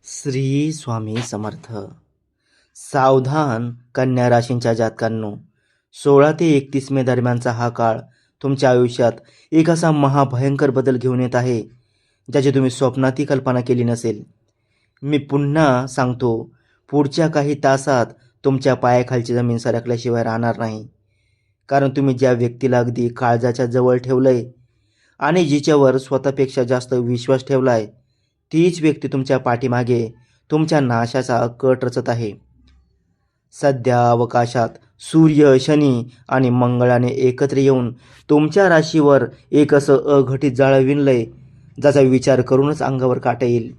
श्री स्वामी समर्थ. सावधान कन्या राशींच्या जातकांनो, 16 ते 31 मे दरम्यानचा हा काळ तुमच्या आयुष्यात एक असा महाभयंकर बदल घेऊन येत आहे ज्याची तुम्ही स्वप्नातही कल्पना केली नसेल. मी पुन्हा सांगतो, पुढच्या काही तासात तुमच्या पायाखालची जमीन सरकल्याशिवाय राहणार नाही. कारण तुम्ही ज्या व्यक्तीला अगदी काळजाच्या जवळ ठेवलंय आणि जिच्यावर स्वतःपेक्षा जास्त विश्वास ठेवलाय, तीच व्यक्ती तुमच्या पाठीमागे तुमच्या नाशाचा कट रचत आहे. सध्या अवकाशात सूर्य, शनी आणि मंगळाने एकत्र येऊन तुमच्या राशीवर एक असं अघटित जाळं विणलंय ज्याचा विचार करूनच अंगावर काटा येईल.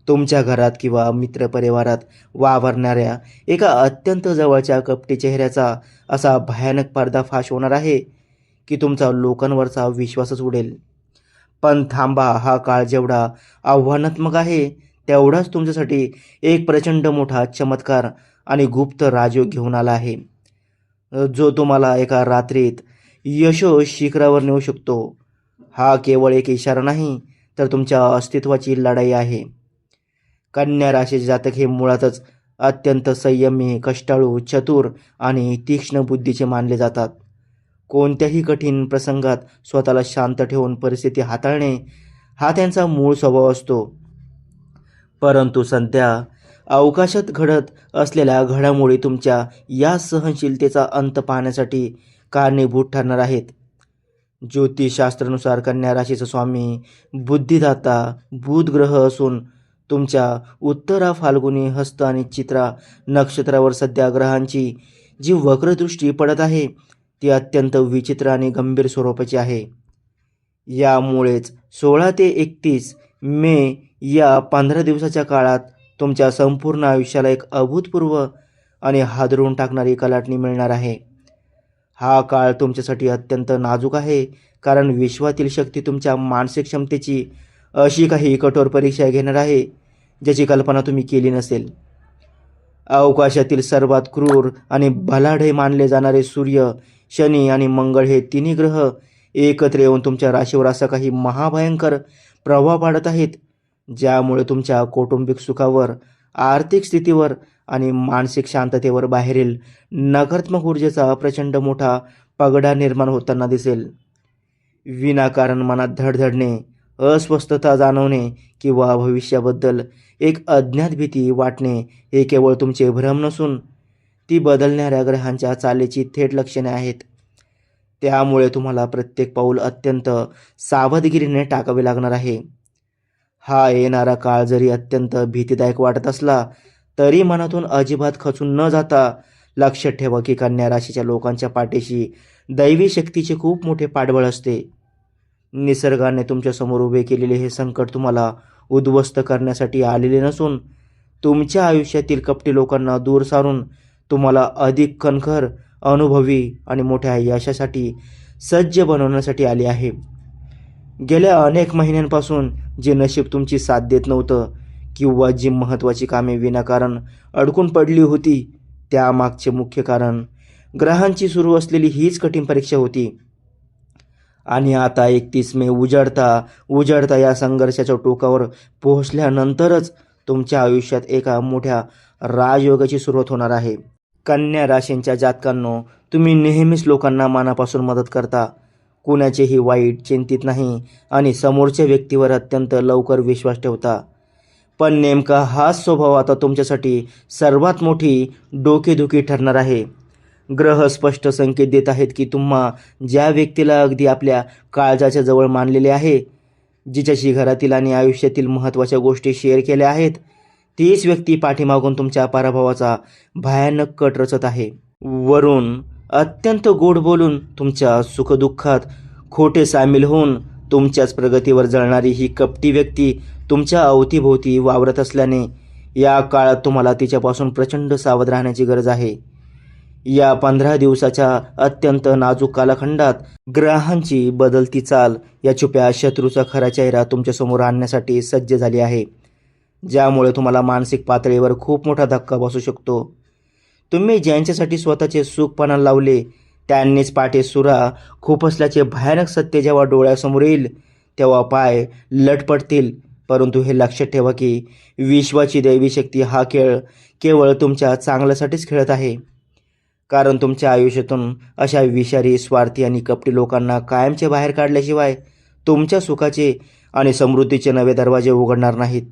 तुमच्या घरात किंवा मित्रपरिवारात वावरणाऱ्या एका अत्यंत जवळच्या कपटी चेहऱ्याचा असा भयानक पर्दाफाश होणार आहे की तुमचा लोकांवरचा विश्वासच उडेल. पण थांबा, हा काळ जेवढा आव्हानात्मक आहे तेवढाच तुमच्यासाठी एक प्रचंड मोठा चमत्कार आणि गुप्त राजयोग घेऊन आला आहे, जो तुम्हाला एका रात्रीत शिखरावर नेऊ शकतो. हा केवळ एक इशारा नाही, तर तुमच्या अस्तित्वाची लढाई आहे. कन्या राशीचे जातक हे मुळातच अत्यंत संयमी, कष्टाळू, चतुर आणि तीक्ष्ण बुद्धीचे मानले जातात. कोणत्याही कठीण प्रसंगात स्वतःला शांत ठेवून परिस्थिती हाताळणे हा त्यांचा मूळ स्वभाव असतो. परंतु सध्या अवकाशात घडत असलेल्या घडामोडी तुमच्या या सहनशीलतेचा अंत पाहण्यासाठी कारणीभूत ठरणार आहेत. ज्योतिषशास्त्रानुसार कन्या राशीचा स्वामी बुद्धिदाता बुध ग्रह असून तुमच्या उत्तरा, फाल्गुनी, हस्त आणि चित्रा नक्षत्रावर सध्या ग्रहांची जी वक्रदृष्टी पडत आहे ती अत्यंत विचित्र आणि गंभीर स्वरूपाची आहे. यामुळेच 16 ते 31 मे या 15 दिवसाच्या काळात तुमच्या संपूर्ण आयुष्याला एक अभूतपूर्व आणि हादरवून टाकणारी कलाटणी मिळणार आहे. हा काळ तुमच्यासाठी अत्यंत नाजूक आहे, कारण विश्वातील शक्ती तुमच्या मानसिक क्षमतेची अशी काही कठोर परीक्षा घेणार आहे ज्याची कल्पना तुम्ही केली नसेल. अवकाशातील सर्वात क्रूर आणि बलाढ्य मानले जाणारे सूर्य, शनी आणि मंगळ हे तिन्ही ग्रह एकत्र येऊन तुमच्या राशीवर असा काही महाभयंकर प्रभाव पाडत आहेत, ज्यामुळे तुमच्या कौटुंबिक सुखावर, आर्थिक स्थितीवर आणि मानसिक शांततेवर बाहेरील नकारात्मक ऊर्जेचा प्रचंड मोठा पगडा निर्माण होताना दिसेल. विनाकारण मनात धडधडणे, अस्वस्थता जाणवणे किंवा भविष्याबद्दल एक अज्ञात भीती वाटणे हे केवळ तुमचे भ्रम नसून ती बदलणाऱ्या ग्रहांच्या चालीची थेट लक्षणे आहेत. त्यामुळे तुम्हाला प्रत्येक पाऊल अत्यंत सावधगिरीने टाकावे लागणार आहे. हा येणारा काळ जरी अत्यंत भीतीदायक वाटत असला तरी मनातून अजिबात खचून न जाता लक्षात ठेवा की कन्या राशीच्या लोकांच्या पाठीशी दैवी शक्तीचे खूप मोठे पाठबळ असते. निसर्गाने तुमच्यासमोर उभे केलेले हे संकट तुम्हाला उद्ध्वस्त करण्यासाठी आलेले नसून तुमच्या आयुष्यातील कपटी लोकांना दूर सारून तुम्हाला अधिक कणखर, अनुभवी आणि मोठ्या यशासाठी सज्ज बनवण्यासाठी आले आहे. गेल्या अनेक महिन्यांपासून जे नशीब तुमची साथ देत नव्हतं किंवा जी महत्त्वाची कामे विनाकारण अडकून पडली होती, त्यामागचे मुख्य कारण ग्रहांची सुरू असलेली हीच कठीण परीक्षा होती. आणि आता 31 मे उजाडता या संघर्षाच्या टोकावर पोहोचल्यानंतरच तुमच्या आयुष्यात एका मोठ्या राजयोगाची सुरुवात होणार आहे. कन्या राशींच्या जातकांनो, तुम्ही नेहमीच लोकांना मनापासून मदत करता, कुणाचेही वाईट चिंतित नाही आणि समोरच्या व्यक्तीवर अत्यंत लवकर विश्वास ठेवता. पण नेमका हाच स्वभाव आता तुमच्यासाठी सर्वात मोठी डोकेदुखी ठरणार आहे. ग्रह स्पष्ट संकेत देत आहेत की तुम्हा ज्या व्यक्तीला अगदी आपल्या काळजाच्या जवळ मानलेले आहे, जिच्याशी घरातील आणि आयुष्यातील महत्त्वाच्या गोष्टी शेअर केल्या आहेत, तीच व्यक्ती पाठीमागून तुमच्या पराभवाचा भयानक कट रचत आहे. वरून अत्यंत गोड बोलून तुमच्या सुखदुःखात खोटे सामील होऊन तुमच्याच प्रगतीवर जळणारी ही कपटी व्यक्ती तुमच्या अवतीभोवती वावरत असल्याने या काळात तुम्हाला तिच्यापासून प्रचंड सावध राहण्याची गरज आहे. या 15 दिवसाच्या अत्यंत नाजूक कालखंडात ग्रहांची बदलती चाल या छुप्या शत्रूचा खरा चेहरा तुमच्यासमोर आणण्यासाठी सज्ज झाली आहे, ज्यामुळे तुम्हाला मानसिक पातळीवर खूप मोठा धक्का बसू शकतो. तुम्ही ज्यांच्यासाठी स्वतःचे सुख पणाला लावले त्यांनीच पाठी सुरा खूप असल्याचे भयानक सत्य जेव्हा डोळ्यासमोर येईल तेव्हा पाय लटपटतील परंतु हे लक्षात ठेवा की विश्वाची दैवी शक्ती हा खेळ केवळ तुमच्या चांगल्यासाठीच खेळत आहे. कारण तुमच्या आयुष्यातून अशा विषारी, स्वार्थी आणि कपटी लोकांना कायमचे बाहेर काढल्याशिवाय तुमच्या सुखाचे आणि समृद्धीचे नवे दरवाजे उघडणार नाहीत.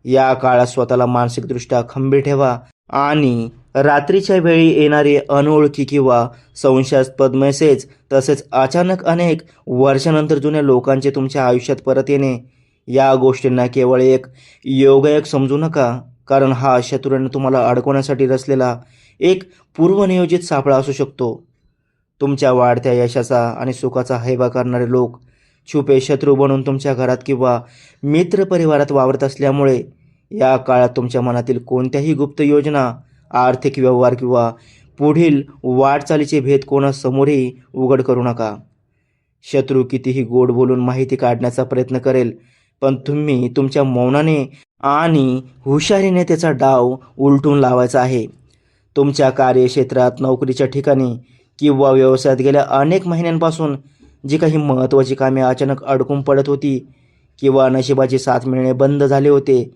या काळात स्वतःला मानसिकदृष्ट्या खंबीर ठेवा आणि रात्रीच्या वेळी येणारे अनोळखी किंवा संशयास्पद मेसेज तसेच अचानक अनेक वर्षानंतर जुन्या लोकांचे तुमच्या आयुष्यात परत येणे या गोष्टींना केवळ एक योगायोग समजू नका. कारण हा शत्रूने तुम्हाला अडकवण्यासाठी रचलेला एक पूर्वनियोजित सापळा असू शकतो. तुमच्या वाढत्या यशाचा आणि सुखाचा हैवा करणारे लोक छुपे शत्रू बनून तुमच्या घरात किंवा मित्रपरिवारात वावरत असल्यामुळे या काळात तुमच्या मनातील कोणत्याही गुप्त योजना, आर्थिक व्यवहार किंवा पुढील वाटचालीचे भेद कोणासमोरही उघड करू नका. शत्रू कितीही गोड बोलून माहिती काढण्याचा प्रयत्न करेल, पण तुम्ही तुमच्या मौनाने आणि हुशारीने त्याचा डाव उलटून लावायचा आहे. तुमच्या कार्यक्षेत्रात, नोकरीच्या ठिकाणी किंवा व्यवसायात गेल्या अनेक महिन्यांपासून जी काही महत्त्वाची कामे अचानक अडकून पडत होती किंवा नशिबाची साथ मिळणे बंद झाले होते,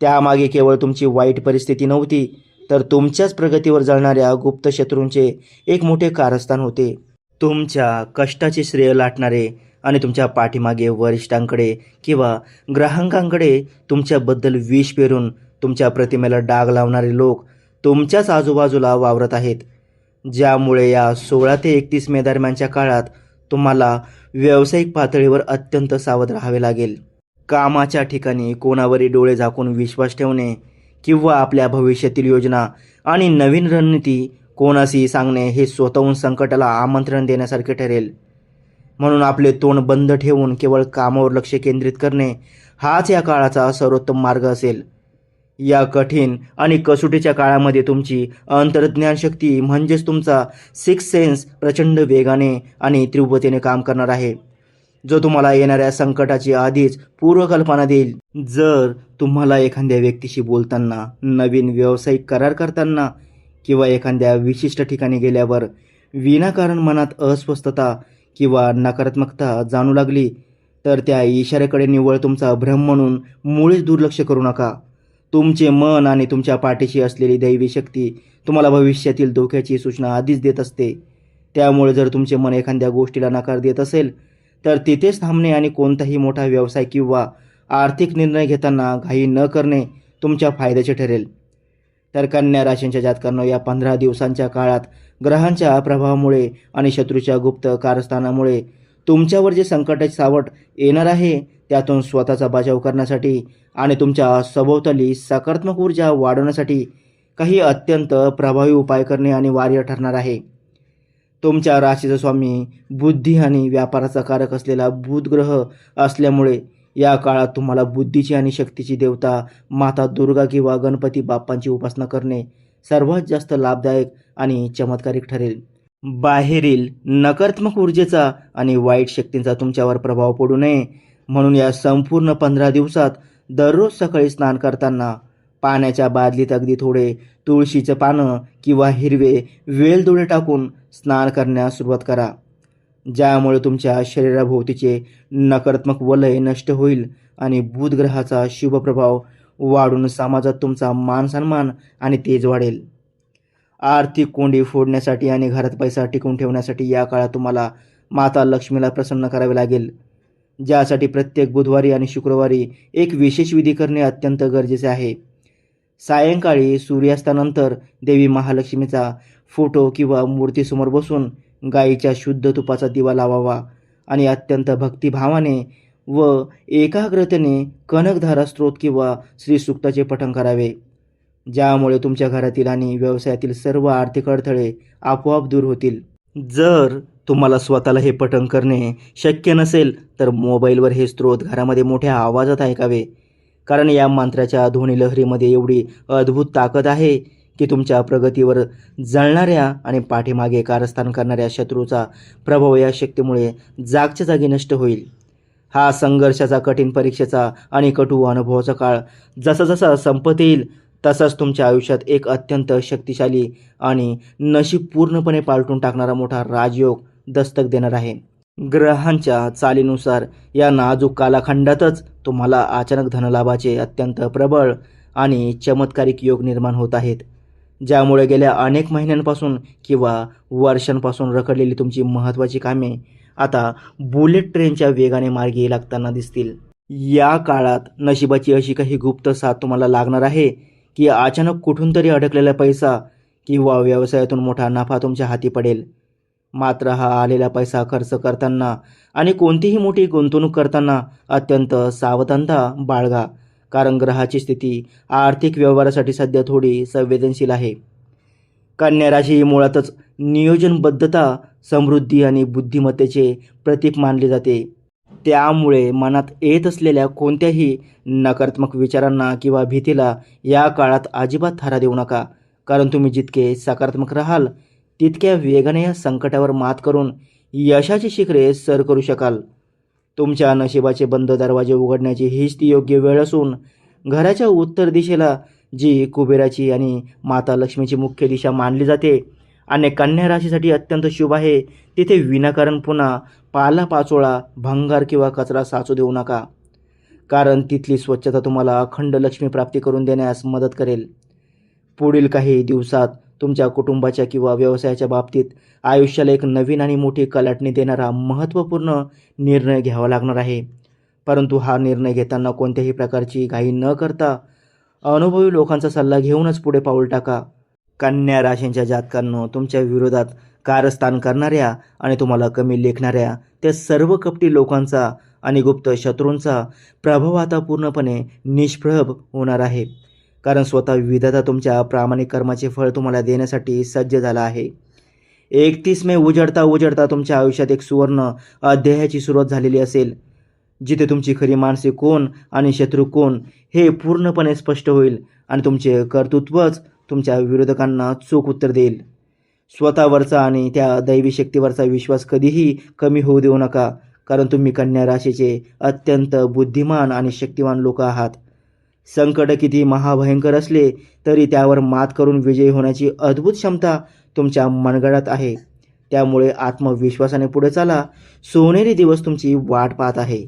त्यामागे केवळ तुमची वाईट परिस्थिती नव्हती, तर तुमच्याच प्रगतीवर जळणाऱ्या गुप्त शत्रूंचे एक मोठे कारस्थान होते. तुमच्या कष्टाचे श्रेय लाटणारे आणि तुमच्या पाठीमागे वरिष्ठांकडे किंवा ग्राहकांकडे तुमच्याबद्दल विष पेरून तुमच्या प्रतिमेला डाग लावणारे लोक तुमच्याच आजूबाजूला वावरत आहेत. ज्यामुळे या 16 ते 31 मे दरम्यानच्या काळात तुम्हाला व्यावसायिक पातळीवर अत्यंत सावध राहावे लागेल. कामाच्या ठिकाणी कोणावरही डोळे झाकून विश्वास ठेवणे किंवा आपल्या भविष्यातील योजना आणि नवीन रणनीती कोणाशीही सांगणे हे स्वतःहून संकटाला आमंत्रण देण्यासारखे ठरेल. म्हणून आपले तोंड बंद ठेवून केवळ कामावर लक्ष केंद्रित करणे हाच या काळाचा सर्वोत्तम मार्ग असेल. या कठीण आणि कसोटीच्या काळामध्ये तुमची अंतर्ज्ञान शक्ती म्हणजेच तुमचा सिक्स सेन्स प्रचंड वेगाने आणि तीव्रतेने काम करणार आहे, जो तुम्हाला येणाऱ्या संकटाची आधीच पूर्वकल्पना देईल. जर तुम्हाला एखाद्या व्यक्तीशी बोलताना, नवीन व्यावसायिक करार करताना किंवा एखाद्या विशिष्ट ठिकाणी गेल्यावर विनाकारण मनात अस्वस्थता किंवा नकारात्मकता जाणू लागली, तर त्या इशाऱ्याकडे निव्वळ तुमचा भ्रम म्हणून मुळीच दुर्लक्ष करू नका. तुमचे मन आणि तुमच्या पाठीशी असलेली दैवी शक्ती तुम्हाला भविष्यातील धोक्याची सूचना आधीच देत असते. त्यामुळे जर तुमचे मन एखाद्या गोष्टीला नकार देत असेल, तर तिथेच थांबणे आणि कोणताही मोठा व्यवसाय किंवा आर्थिक निर्णय घेताना घाई न करणे तुमच्या फायद्याचे ठरेल. तर कन्या राशींच्या जातकांनो, या 15 दिवसांच्या काळात ग्रहांच्या प्रभावामुळे आणि शत्रूच्या गुप्त कारस्थानामुळे तुमच्यावर जे संकटाचे सावट येणार आहे, त्यातून स्वतःचा बचाव करण्यासाठी आणि तुमच्या सभोवताली सकारात्मक ऊर्जा वाढवण्यासाठी काही अत्यंत प्रभावी उपाय करणे अनिवार्य ठरणार आहे. तुमच्या राशीचा स्वामी बुद्धी आणि व्यापाराचा कारक असलेला बुध ग्रह असल्यामुळे या काळात तुम्हाला बुद्धीची आणि शक्तीची देवता माता दुर्गा किंवा गणपती बाप्पांची उपासना करणे सर्वात जास्त लाभदायक आणि चमत्कारिक ठरेल. बाहेरील नकारात्मक ऊर्जेचा आणि वाईट शक्तींचा तुमच्यावर प्रभाव पडू नये म्हणून या संपूर्ण 15 दिवसात दररोज सकाळी स्नान करताना पाण्याच्या बादलीत अगदी थोडे तुळशीचं पानं किंवा हिरवे वेलदोडे टाकून स्नान करण्यास सुरुवात करा. ज्यामुळे तुमच्या शरीराभोवतीचे नकारात्मक वलय नष्ट होईल आणि बुध ग्रहाचा शुभ प्रभाव वाढून समाजात तुमचा मान सन्मान आणि तेज वाढेल. आर्थिक कोंडी फोडण्यासाठी आणि घरात पैसा टिकवून ठेवण्यासाठी या काळात तुम्हाला माता लक्ष्मीला प्रसन्न करावे लागेल, ज्यासाठी प्रत्येक बुधवारी आणि शुक्रवारी एक विशेष विधी करणे अत्यंत गरजेचे आहे. सायंकाळी सूर्यास्तानंतर देवी महालक्ष्मीचा फोटो किंवा मूर्तीसमोर बसून गाईच्या शुद्ध तुपाचा दिवा लावावा आणि अत्यंत भक्तिभावाने व एकाग्रतेने कनकधारा स्तोत्र किंवा श्रीसूक्ताचे पठण करावे, ज्यामुळे तुमच्या घरातील आणि व्यवसायातील सर्व आर्थिक अडथळे आपोआप दूर होतील. जर तुम्हाला स्वतःला हे पठण करणे शक्य नसेल, तर मोबाईलवर हे स्तोत्र घरामध्ये मोठ्या आवाजात ऐकावे, कारण या मंत्राच्या ध्वनिलहरीमध्ये एवढी अद्भुत ताकद आहे की तुमच्या प्रगतीवर जळणाऱ्या आणि पाठीमागे कारस्थान करणाऱ्या शत्रूचा प्रभाव या शक्तीमुळे जागच्या जागी नष्ट होईल. हा संघर्षाचा, कठीण परीक्षेचा आणि कटू अनुभवाचा काळ जसा जसा संपत येईल, तसाच तुमच्या आयुष्यात एक अत्यंत शक्तिशाली आणि नशीब पूर्णपणे पालटून टाकणारा मोठा राजयोग दस्तक देणार आहे. ग्रहांच्या चालीनुसार या नाजूक कालखंडातच तुम्हाला अचानक धनलाभाचे अत्यंत प्रबळ आणि चमत्कारिक योग निर्माण होत आहेत, ज्यामुळे गेल्या अनेक महिन्यांपासून किंवा वर्षांपासून रखडलेली तुमची महत्त्वाची कामे आता बुलेट ट्रेनच्या वेगाने मार्गी लागताना दिसतील. या काळात नशिबाची अशी काही गुप्त साथ तुम्हाला लागणार आहे की अचानक कुठून तरी अडकलेला पैसा किंवा व्यवसायातून मोठा नफा तुमच्या हाती पडेल. मात्र हा आलेला पैसा खर्च करताना आणि कोणतीही मोठी गुंतवणूक करताना अत्यंत सावधानता बाळगा, कारण ग्रहाची स्थिती आर्थिक व्यवहारासाठी सध्या थोडी संवेदनशील आहे. कन्या राशी ही मुळातच नियोजनबद्धता, समृद्धी आणि बुद्धिमत्तेचे प्रतीक मानले जाते. त्यामुळे मनात येत असलेल्या कोणत्याही नकारात्मक विचारांना किंवा भीतीला या काळात अजिबात थारा देऊ नका, कारण तुम्ही जितके सकारात्मक राहाल तितक्या वेगाने या संकटावर मात करून यशाची शिखरे सर करू शकाल. तुमच्या नशिबाचे बंद दरवाजे उघडण्याची हीच ती योग्य वेळ असून घराच्या उत्तर दिशेला जी कुबेराची आणि माता लक्ष्मीची मुख्य दिशा मानली जाते आणि कन्या राशीसाठी अत्यंत शुभ आहे, तिथे विनाकारण पुन्हा पालापाचोळा, भंगार किंवा कचरा साचू देऊ नका, कारण तिथली स्वच्छता तुम्हाला अखंड लक्ष्मी प्राप्ती करून देण्यास मदत करेल. पुढील काही दिवसात तुमच्या कुटुंबाच्या किंवा व्यवसायाच्या बाबतीत आयुष्याला एक नवीन आणि मोठी कलाटणी देणारा महत्त्वपूर्ण निर्णय घ्यावा लागणार आहे. परंतु हा निर्णय घेताना कोणत्याही प्रकारची घाई न करता अनुभवी लोकांचा सल्ला घेऊनच पुढे पाऊल टाका. कन्या राशींच्या जातकांनो, तुमच्या विरोधात कारस्थान करणाऱ्या आणि तुम्हाला कमी लेखणाऱ्या त्या सर्व कपटी लोकांचा आणि गुप्त शत्रूंचा प्रभाव आता पूर्णपणे निष्प्रभ होणार आहे, कारण स्वतः विधाता तुमच्या प्रामाणिक कर्माचे फळ तुम्हाला देण्यासाठी सज्ज झाला आहे. 31 मे उजडता तुमच्या आयुष्यात एक सुवर्ण अध्यायाची सुरुवात झालेली असेल, जिथे तुमची खरी माणसे कोण आणि शत्रू कोण हे पूर्णपणे स्पष्ट होईल आणि तुमचे कर्तृत्वच तुमच्या विरोधकांना चोख उत्तर देईल. स्वतःवरचा आणि त्या दैवी शक्तीवरचा विश्वास कधीही कमी होऊ देऊ नका, कारण तुम्ही कन्या राशीचे अत्यंत बुद्धिमान आणि शक्तिवान लोक आहात. संकट किती महाभयंकर असले तरी त्यावर मात करून विजयी होण्याची अद्भुत क्षमता तुमच्या मनगटात आहे. त्यामुळे आत्मविश्वासाने पुढे चाला. सोनेरी दिवस तुमची वाट पाहत आहे.